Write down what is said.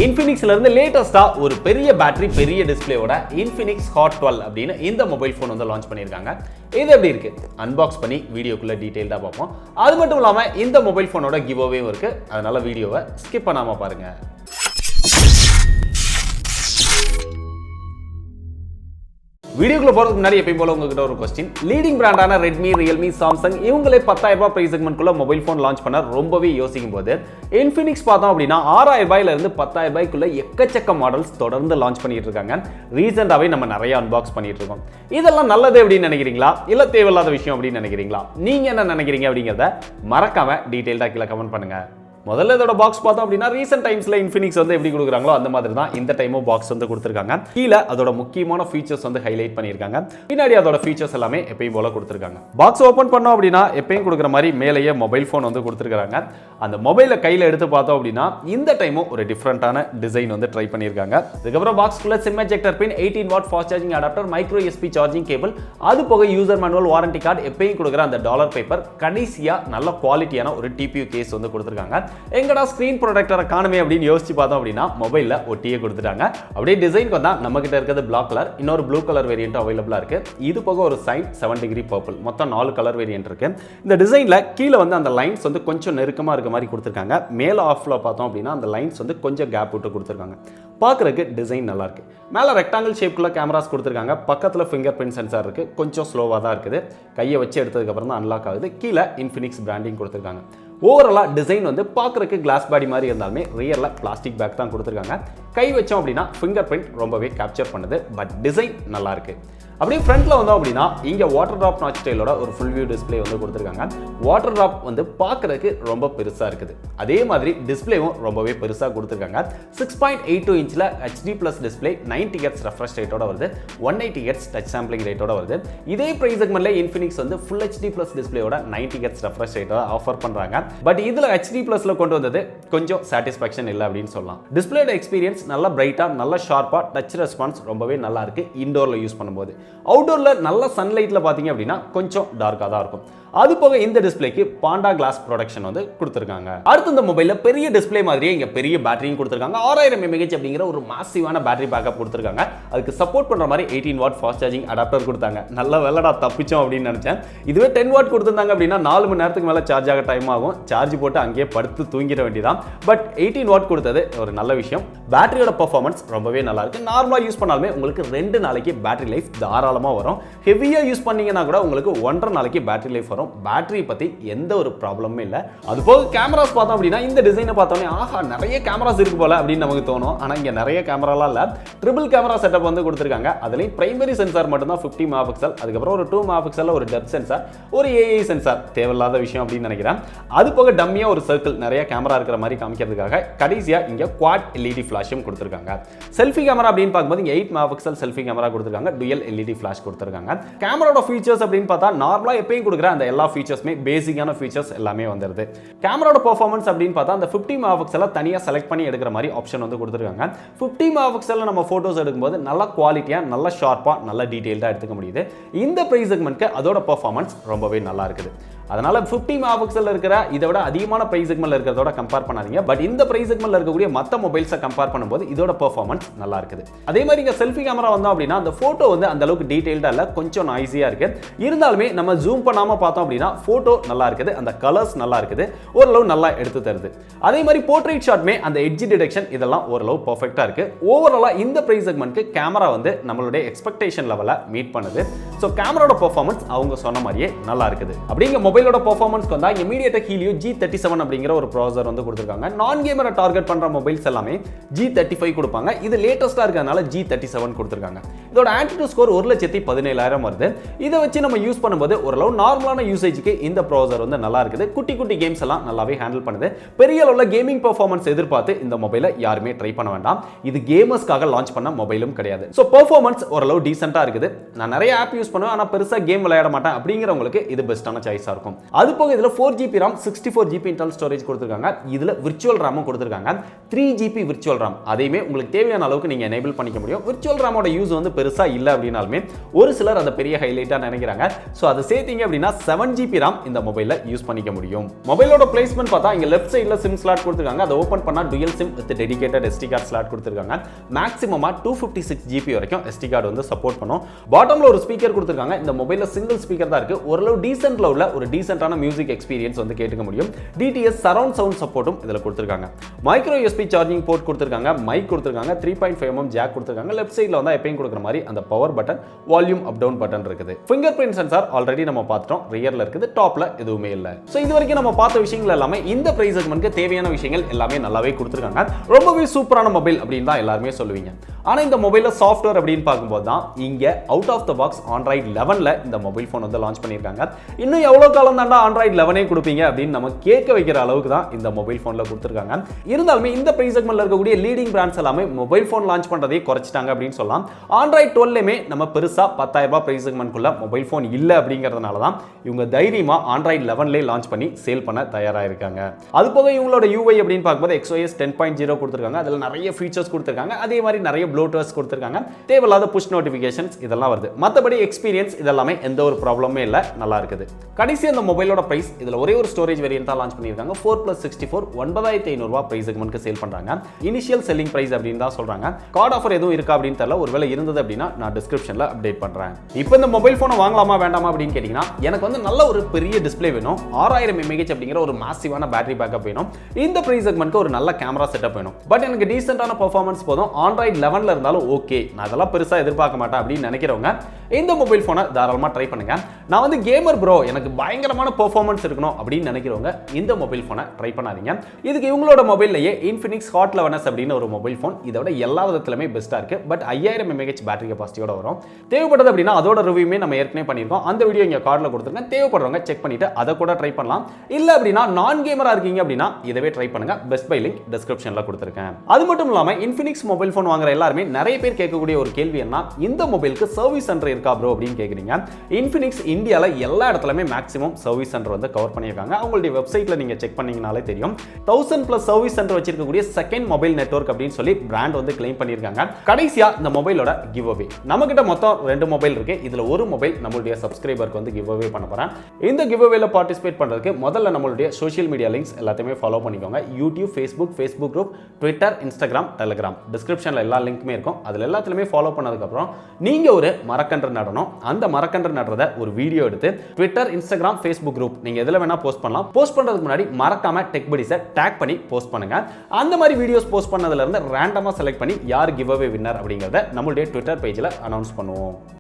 Infinixல இருந்து லேட்டஸ்டா ஒரு பெரிய பேட்டரி பெரிய டிஸ்ப்ளேயோட Infinix Hot 12 அப்படின்னு இந்த மொபைல் ஃபோன் வந்து லான்ச் பண்ணியிருக்காங்க. இது எப்படி இருக்கு அன்பாக்ஸ் பண்ணி வீடியோக்குள்ள டீடைல்டா பார்ப்போம். அது மட்டும் இல்லாம இந்த மொபைல் ஃபோனோட கிவ் அவேவும் இருக்கு. அதனால வீடியோவை ஸ்கிப் பண்ணாம பாருங்க. வீடியோக்குள்ள போறதுக்கு முன்னாடி எப்பயும் போல உங்ககிட்ட ஒரு கொஸ்டின். லீடிங் பிராண்டான ரெட்மி, ரியல்மி, சாம்சங் இவங்களே 10,000 ரூபாய் பிரைஸ் செக்மெண்ட்குள்ள மொபைல் ஃபோன் லான்ச் பண்ண ரொம்பவே யோசிக்கும் போது Infinix பார்த்தோம் அப்படின்னா 6,000 ரூபாயில இருந்து 10,000 ரூபாய்க்குள்ள எக்கச்சக்க மாடல்ஸ் தொடர்ந்து லான்ச் பண்ணிட்டு இருக்காங்க. ரீசெண்டாவே நம்ம நிறைய அன்பாக்ஸ் பண்ணிட்டு இருக்கோம். இதெல்லாம் நல்லது அப்படின்னு நினைக்கிறீங்களா இல்ல தேவையில்லாத விஷயம் அப்படின்னு நினைக்கிறீங்களா? நீங்க என்ன நினைக்கிறீங்க அப்படிங்கறத மறக்காம டீடைல்டா கீழே கமெண்ட் பண்ணுங்க. முதல்ல இதோட பாக்ஸ் பார்த்தோம் அப்படின்னா ரீசெண்ட் டைம்ஸ்ல Infinix வந்து எப்படி கொடுக்குறாங்களோ அந்த மாதிரி தான் இந்த டைமும் பாக்ஸ் வந்து கொடுத்துருக்காங்க. கீழே அதோட முக்கியமான ஃபீச்சர்ஸ் வந்து ஹைலைட் பண்ணியிருக்காங்க. பின்னாடி அதோட ஃபீச்சர்ஸ் எல்லாமே எப்பயும் போல கொடுத்துருக்காங்க. பாக்ஸ் ஓப்பன் பண்ணோம் அப்படின்னா எப்பயும் கொடுக்குற மாதிரி மேலேயே மொபைல் ஃபோன் வந்து கொடுத்துருக்காங்க. அந்த மொபைலை கையில் எடுத்து பார்த்தோம் அப்படின்னா இந்த டைமும் ஒரு டிஃப்ரெண்டான டிசைன் வந்து ட்ரை பண்ணியிருக்காங்க. அதுக்கப்புறம் பாக்ஸ்க்குள்ள SIM ejector pin, 18 watt fast charging adapter, micro USB charging cable, அது போக யூசர் மேனுவல், வாரண்டி கார்டு, எப்பயும் கொடுக்குற அந்த டாலர் பேப்பர், கடைசியா நல்ல குவாலிட்டியான ஒரு டிபியூ கேஸ் வந்து கொடுத்துருக்காங்க. எங்கடா ஸ்கிரீன் ப்ரொடெக்டரை காணுமே அப்படின்னு யோசிச்சு பார்த்தோம் அப்படின்னா மொபைல்ல ஒட்டியே கொடுத்துட்டாங்க. அப்படியே டிசைன் வந்தா நம்ம கிட்ட இருக்கிறது பிளாக் கலர், இன்னொரு ப்ளூ கலர் வேரியன்ட் அவைலபிளா இருக்கு. இது போக ஒரு சைன் 7 டிகிரி பர்பிள், மொத்தம் 4 கலர் வேரியன்ட் இருக்கு. இந்த டிசைன்ல கீழே வந்து அந்த லைன்ஸ் வந்து கொஞ்சம் நெருக்கமா இருக்க மாதிரி கொடுத்துருக்காங்க. மேல ஆஃப்ல பார்த்தோம் அப்படின்னா அந்த லைன்ஸ் வந்து கொஞ்சம் கேப் விட்டு கொடுத்துருக்காங்க. பார்க்கறதுக்கு டிசைன் நல்லா இருக்கு. மேல ரெக்டாங்கிள் ஷேப்ல கேமராஸ் கொடுத்துருக்காங்க. பக்கத்துல ஃபிங்கர் பிரிண்ட் சென்சார் இருக்கு. கொஞ்சம் ஸ்லோவா தான் இருக்குது. கையை வச்சு எடுத்ததுக்கு அப்புறம் தான் அன்லாக் ஆகுது. கீழே Infinix பிராண்டிங் கொடுத்துருக்காங்க. ஓவராலா டிசைன் வந்து பார்க்கறதுக்கு கிளாஸ் பாடி மாதிரி இருந்தாலுமே ரியல்ல பிளாஸ்டிக் பேக் தான் கொடுத்துருக்காங்க. கை வச்சோம் அப்படின்னா ஃபிங்கர் பிரிண்ட் ரொம்பவே கேப்சர் பண்ணுது. பட் டிசைன் நல்லா இருக்கு. அப்படியே ஃப்ரண்ட்ல வந்தோம் அப்படின்னா இங்க வாட்டர் டிராப் நாச் ஸ்டைலோட ஒரு ஃபுல் வியூ டிஸ்ப்ளே வந்து கொடுத்துருக்காங்க. வாட்டர் டிராப் வந்து பார்க்கறதுக்கு ரொம்ப பெருசா இருக்குது. அதே மாதிரி டிஸ்ப்ளேவும் ரொம்பவே பெருசா கொடுத்துருக்காங்க. 6.82 இன்ச்ல HD plus display, 90 Hz refresh ரேட்டோட வருது, 180 Hz டச் சாம்பிளிங் ரேட்டோட வருது. இதே பிரைஸ் செக்மெண்ட்ல Infinix வந்து ஃபுல் HD பிளஸ் டிஸ்ப்ளேயோட 90 Hz ரெஃப்ரெஷ் ரேட்டோட ஆஃபர் பண்றாங்க. பட் இதுல HD பிளஸ்ல கொண்டு வந்தது கொஞ்சம் சாட்டிஸ்ஃபேக்ஷன் இல்லை அப்படின்னு சொல்லலாம். டிஸ்ப்ளேயோட எக்ஸ்பீரியன்ஸ் நல்லா பிரைட்டா, நல்லா ஷார்ப்பா, டச் ரெஸ்பான்ஸ் ரொம்பவே நல்லா இருக்கு இன்டோர்ல யூஸ் பண்ணும்போது. அவுட்டோர்ல நல்ல சன்லைட்ல பாத்தீங்க அப்படின்னா கொஞ்சம் டார்க்கா தான் இருக்கும். அது போக இந்த டிஸ்ப்ளேக்கு பாண்டா கிளாஸ் ப்ரொடக்ஷன் வந்து கொடுத்துருக்காங்க. அடுத்து இந்த மொபைல்ல பெரிய டிஸ்ப்ளே மாதிரியே இங்க பெரிய பேட்டரியும் கொடுத்துருக்காங்க. 6000 mAh அப்படிங்கிற ஒரு மாசிவான பேட்டரி பேக்கப் கொடுத்துருக்காங்க. அதுக்கு சப்போர்ட் பண்ற மாதிரி 18 வாட் ஃபாஸ்ட் சார்ஜிங் அடாப்டர் கொடுத்தாங்க. நல்ல வேலைடா தப்பிச்சோம் அப்படின்னு நினைச்சேன். இதுவே 10 வாட் கொடுத்திருந்தாங்க அப்படின்னா 4 மணி நேரத்துக்கு மேல சார்ஜ் ஆக டைம் ஆகும். சார்ஜ் போட்டு அங்கேயே படுத்து தூங்கிட வேண்டியதான். பட் 18 வாட் கொடுத்தது ஒரு நல்ல விஷயம். பேட்டரியோட பெர்ஃபார்மன்ஸ் ரொம்பவே நல்லா இருக்கு. நார்மலா யூஸ் பண்ணாலுமே உங்களுக்கு 2 நாளைக்கு பேட்டரி லைஃப் தாராளமா வரும். ஹெவியா யூஸ் பண்ணீங்கன்னா கூட உங்களுக்கு 1.5 நாளைக்கு பேட்டரி லைஃப் வரும். பேட்டரி பத்தி எந்த ஒரு ப்ராப்ளமும் இல்ல. அது போக கேமராஸ் பார்த்தோம் அப்படின்னா இந்த டிசைனை பார்த்தோன்னே ஆஹா நிறைய கேமராஸ் இருக்கு போல அப்படின்னு நமக்கு தோணும். ஆனா இங்க நிறைய கேமராலாம் இல்ல. ட்ரிபிள் கேமரா செட்டப் வந்து கொடுத்திருக்காங்க. அதுலயும் பிரைமரி சென்சார் மட்டும் தான் 50 மெகாபிக்சல், அதுக்கப்புறம் ஒரு 2 மெகாபிக்சல்ல ஒரு டெப்த் சென்சார், ஒரு AI சென்சார், தேவையில்லாத விஷயம் அப்படின்னு நினைக்கிறேன். அது போக டம்மியா ஒரு சர்க்கிள் நிறைய கேமரா இருக்கிற மாதிரி காமிக்கிறதுக்காக கடைசியா இங்க குவாட் LED ஃபிளாஷும் கொடுத்திருக்காங்க. செல்ஃபி கேமரா அப்படின்னு பார்க்கும்போது இங்க 8 மெகாபிக்சல் செல்ஃபி கேமரா கொடுத்திருக்காங்க. டுயல் LED ஃபிளாஷ் கொடுத்திருக்காங்க. கேமராவோட ஃபீச்சர்ஸ் அப்படின்னு பார்த்தா நார்மலா எப்பயும் கொடுக்குற அந்த எல்லா ஃபீச்சர்ஸ்மே பேசிக்கான ஃபீச்சர்ஸ் எல்லாமே வந்துருது. கேமராவோட பெர்ஃபார்மன்ஸ் அப்படின்னு பார்த்தா அந்த 50 மெகாபிக்சலை தனியா செலக்ட் பண்ணி எடுக்கிற மாதிரி ஆப்ஷன் வந்து கொடுத்திருக்காங்க. 50 மெகாபிக்சல்ல நம்ம போட்டோஸ் எடுக்கும்போது நல்ல குவாலிட்டியா, நல்ல ஷார்ப்பா, நல்ல டீடைல்டா எடுத்துக்க முடியுது. இந்த பிரைஸ் செக்மெண்ட்க்கு அதோட பெர்ஃபார்மன்ஸ் ரொம்பவே நல்லா இருக்குது. அதனால 50 மெகாபிக்சல் இருக்கிற இதை விட அதிகமான பிரைஸ் செக்மெண்ட்ல இருக்கிறதோட கம்பேர் பண்ணாதீங்க. பட் இந்த பிரைஸ் செக்மெண்ட்ல இருக்கக்கூடிய மற்ற மொபைல்ஸை கம்பேர் பண்ணும்போது இதோட பெர்ஃபார்மன்ஸ் நல்லா இருக்குது. அதே மாதிரி இங்க செல்ஃபி கேமரா வந்தோம் அப்படின்னா அந்த போட்டோ வந்து அந்த அளவுக்கு டீடைல்டா இல்ல, கொஞ்சம் நாய்ஸியா இருக்கு. இருந்தாலுமே நம்ம ஜூம் பண்ணாம பார்த்தோம் அப்படின்னா போட்டோ நல்லா இருக்குது, அந்த கலர்ஸ் நல்லா இருக்குது, ஓரளவு நல்லா எடுத்து தருது. அதே மாதிரி போர்ட்ரைட் ஷாட்மே அந்த எட்ஜ் டிடெக்ஷன் இதெல்லாம் ஓரளவு பெர்ஃபெக்ட்டா இருக்கு. ஓவராலா இந்த பிரைஸ் செக்மெண்ட்க்கு கேமரா வந்து நம்மளுடைய எக்ஸ்பெக்டேஷன் லெவலை மீட் பண்ணுது. சோ கேமராவோட பெர்ஃபார்மன்ஸ் அவங்க சொன்ன மாதிரியே நல்லா இருக்குது. அப்படிங்க மொபைலோட பெர்ஃபார்மன்ஸ்க்கு வந்தா MediaTek Helio G37 அப்படிங்கிற ஒரு ப்ராசஸர் வந்து கொடுத்திருக்காங்க. நான் கேமரை டார்கெட் பண்ற மொபைல்ஸ் எல்லாமே G35 கொடுப்பாங்க. இது லேட்டஸ்டா இருக்கிறதுனால G37 கொடுத்திருக்காங்க. இதோட ஆன்டிட்யூட் ஸ்கோர் 1,17,000 வருது. இதை வச்சு நம்ம யூஸ் பண்ணும்போது ஓரளவு நார்மலான யூசேஜ்க்கு இந்த ப்ராசஸர் வந்து நல்லா இருக்குது. குட்டி குட்டி கேம்ஸ் எல்லாம் நல்லாவே ஹேண்டில் பண்ணுது. பெரிய அளவுல கேமிங் பெர்ஃபார்மன்ஸ் எதிர்பார்த்து இந்த மொபைலை யாருமே ட்ரை பண்ண வேண்டாம். இது கேமர்ஸ்க்காக லான்ச் பண்ண மொபைலும் கிடையாது. சோ பெர்ஃபார்மன்ஸ் ஓரளவு டீசென்ட்டா இருக்குது. நான் நிறைய ஆப் யூஸ் பண்ணுவேன், ஆனா பெருசா கேம் விளையாட மாட்டேன் அப்படிங்கிறவங்களுக்கு இது பெஸ்டான சாய்ஸா இருக்கும். அது போக இதுல 4GB RAM, 64GB internal storage கொடுத்திருக்காங்க. இதுல விர்ச்சுவல் RAM கொடுத்திருக்காங்க. 3GB virtual RAM. அதையுமே உங்களுக்கு தேவையான அளவுக்கு நீங்க எனேபிள் பண்ணிக்க முடியும். விர்ச்சுவல் RAM ஓட யூஸ் வந்து பெருசா இல்ல அப்படினாலுமே ஒரு சிலர் அத பெரிய ஹைலைட்டா நினைக்கிறாங்க. சோ அத சேர்த்தீங்க அப்படினா 7GB RAM இந்த மொபைல்ல யூஸ் பண்ணிக்க முடியும். மொபைலோட பிளேஸ்மென்ட் பார்த்தா இங்க லெஃப்ட் சைடுல சிம் ஸ்லாட் கொடுத்திருக்காங்க. அத ஓபன் பண்ணா dual sim with dedicated SD card slot கொடுத்திருக்காங்க. மேக்ஸிமமா 256GB வரைக்கும் SD கார்டு வந்து சப்போர்ட் பண்ணும். பாட்டம்ல ஒரு ஸ்பீக்கர் கொடுத்திருக்காங்க. இந்த மொபைல்ல சிங்கிள் ஸ்பீக்கர் தான் இருக்கு. ஓரளவு டீசன்ட்ல உள்ள ஒரு டீசன்ட்டான மியூசிக் எக்ஸ்பீரியன்ஸ் வந்து கேட்டுக்க முடியும். DTS சரவுண்ட் சவுண்ட் சப்போர்ட்டும் இதுல கொடுத்திருக்காங்க. மைக்ரோ USB சார்ஜிங் போர்ட் கொடுத்திருக்காங்க. மைக் கொடுத்திருக்காங்க. 3.5mm ஜாக் கொடுத்திருக்காங்க. லெஃப்ட் சைடுல வந்து எப்பவும் கொடுக்கிற மாதிரி அந்த power button, volume up down button இருக்குது. ஃபிங்கர் பிரிண்ட் சென்சார் ஆல்ரெடி நம்ம பார்த்துட்டோம். ரியர்ல இருக்குது. டாப்ல எதுவுமே இல்ல. சோ இது வரைக்கும் நம்ம பார்த்த விஷயங்கள் எல்லாமே இந்த பிரைஸ் செக்மென்ட்க்கு தேவையான விஷயங்கள் எல்லாமே நல்லாவே கொடுத்திருக்காங்க. ரொம்பவே சூப்பரான மொபைல் அப்படின்னு தான் எல்லாரும் சொல்லுவீங்க. ஆனா இந்த மொபைல்ல சாஃப்ட்வேர் அப்படின்னு பார்க்கும்போது தான் இங்க out of the box Android 11ல இந்த மொபைல் போன் வந்து லான்ச் பண்ணிருக்காங்க. இன்னும் எவ்வளவு காலம் தாண்டா Android 11 கொடுப்பீங்க அப்படின்னு நம்ம கேட்க வைக்கிற அளவுக்கு தான் இந்த மொபைல் போன்ல கொடுத்திருக்காங்க. இருந்தாலுமே இந்த பிரைஸ் செக்மென்ட்ல இருக்கக்கூடிய லீடிங் பிராண்ட்ஸ் எல்லாமே மொபைல் போன் லான்ச் பண்றதை குறைச்சிட்டாங்க அப்படின்னு சொல்லலாம். Android 12லயுமே நம்ம பெருசா 10,000 ரூபாய் பிரைஸ் செக்மென்ட்குள்ள மொபைல் போன் இல்ல அப்படிங்கிறதுனால தான் இவங்க தைரியமா Android 11ல லான்ச் பண்ணி சேல் பண்ண தயாரா இருக்காங்க. அது போக இவங்களோட UI அப்படின்னு பார்க்கும்போது XOS 10.0 கொடுத்திருக்காங்க. அதுல நிறைய ஃபீச்சர்ஸ் கொடுத்திருக்காங்க. அதே மாதிரி நிறைய ப்ளூடூத் கொடுத்திருக்காங்க. தேவையில்லாத புஷ் நோட்டிஃபிகேஷன்ஸ் இதெல்லாம் வருது. மத்தபடி எக்ஸ்பீரியன்ஸ் இதெல்லாமே எந்த ஒரு ப்ராப்ளமே இல்ல, நல்லா இருக்குது. கடைசி அந்த மொபைலோட பிரைஸ் இதுல ஒரே ஒரு ஸ்டோரேஜ் வேரியன்ட் தான் லான்ச் பண்ணிருக்காங்க. 4+64 9500 ரூபாய் பிரைஸ் செக்மென்ட்க்கு சேல் பண்றாங்க. இனிஷியல் செல்லிங் பிரைஸ் அப்படின்னு தான் சொல்றாங்க. கார்டு ஆஃபர் எதுவும் இருக்கா அப்படின்னு தெரியல. ஒருவேளை இருந்தது அப்படின்னா நான் டிஸ்கிரிப்ஷன்ல அப்டேட் பண்றேன். இப்போ இந்த மொபைல் போனை வாங்கலாமா வேண்டாமா அப்படின்னு கேட்டீங்கன்னா எனக்கு வந்து நல்ல ஒரு பெரிய டிஸ்ப்ளே வேணும். 6000 mAh அப்படிங்கிற ஒரு மாசிவான பேட்டரி பேக்கப் வேணும். இந்த பிரைஸ் செக்மென்ட்க்கு ஒரு நல்ல கேமரா செட்டப் வேணும். பட் எனக்கு டீசென்ட்டான பெர்ஃபார்மன்ஸ் போதும். Android 11ல இருந்தாலும் ஓகே, நான் அதெல்லாம் பெருசா எதிர்பார்க்க மாட்டேன் அப்படின்னு நினைக்கிறவங்க இந்த மொபைல் போனை தாராளமா ட்ரை பண்ணுங்க. நான் வந்து கேமர் ப்ரோ, எனக்கு பயங்கரமான பெர்ஃபார்மன்ஸ் இருக்கணும் அப்படின்னு நினைக்கிறவங்க இந்த மொபைல் போனை ட்ரை பண்ணாதீங்க. இதுக்கு இவங்களோட மொபைல்லையே Infinix Hot 11s அப்படின்னு ஒரு மொபைல் போன் இதோட எல்லா விதத்திலுமே பெஸ்டா இருக்கு. பட் 5000 mAh பேட்டரி கெபாசிட்டியோட வரும். தேவைப்பட்டது அப்படின்னா அதோட ரிவ்யூமே நம்ம ஏற்கனவே பண்ணியிருக்கோம். அந்த வீடியோ இங்க கார்டுல கொடுத்துருக்கேன். தேவைப்படுறவங்க செக் பண்ணிட்டு அதை கூட ட்ரை பண்ணலாம். இல்ல அப்படின்னா நான் கேமரா இருக்கீங்க அப்படின்னா இதவே ட்ரை பண்ணுங்க. பெஸ்ட் பை லிங்க் டிஸ்கிரிப்ஷன்ல கொடுத்துருக்கேன். அது மட்டும் இல்லாம Infinix மொபைல் போன் வாங்குற எல்லாருமே நிறைய பேர் கேட்கக்கூடிய ஒரு கேள்வி என்ன, இந்த மொபைலுக்கு சர்வீஸ் சென்டர் இருக்கா ப்ரோ அப்படின்னு கேக்குறீங்க. Infinix இந்தியால எல்லா இடத்துலயுமே மேக்ஸிமம் சர்வீஸ் சென்டர் வந்து கவர் பண்ணியிருக்காங்க. அவங்களுடைய வெப்சைட்ல நீங்க செக் பண்ணீங்கனாலே தெரியும். 1000+ சர்வீஸ் சென்டர் வச்சிருக்கக்கூடிய செகண்ட் மொபைல் நெட்வொர்க் அப்படின்னு சொல்லி பிராண்ட் வந்து கிளைம் பண்ணியிருக்காங்க. கடைசியா இந்த மொபைலோட கிவ் அவே, நம்ம கிட்ட மொத்தம் 2 மொபைல் இருக்கு. இதுல ஒரு மொபைல் நம்மளுடைய சப்ஸ்கிரைபருக்கு வந்து கிவ் அவே பண்ண போறேன். இந்த கிவ் அவேல பார்ட்டிசிபேட் பண்றதுக்கு முதல்ல நம்மளுடைய சோஷியல் மீடியா லிங்க்ஸ் எல்லாத்தையுமே ஃபாலோ பண்ணிக்கோங்க. YouTube, Facebook group, Twitter, Instagram, Telegram, டிஸ்கிரிப்ஷன்ல எல்லா லிங்க்குமே இருக்கும். அதுல எல்லாத்துலயுமே ஃபாலோ பண்ணதுக்கு அப்புறம் நீங்க ஒரு மரக்கன்று நடணும். அந்த மரக்கன்று நடுறத ஒரு வீடியோ எடுத்து ட்விட்டர், இன்ஸ்டாகிராம், ஃபேஸ்புக் குரூப் நீங்க எதுல வேணா போஸ்ட் பண்ணலாம். போஸ்ட் பண்றதுக்கு முன்னாடி மறக்காம டெக் படீஸை டேக் பண்ணி போஸ்ட் பண்ணுங்க. அந்த மாதிரி வீடியோஸ் போஸ்ட் பண்ணதுல இருந்து ரேண்டமா செலக்ட் பண்ணி யார் கிவ் அவே வின்னர் அப்படிங்கறத நம்மளுடைய ட்விட்டர் பேஜ்ல அனௌன்ஸ் பண்ணுவோம்.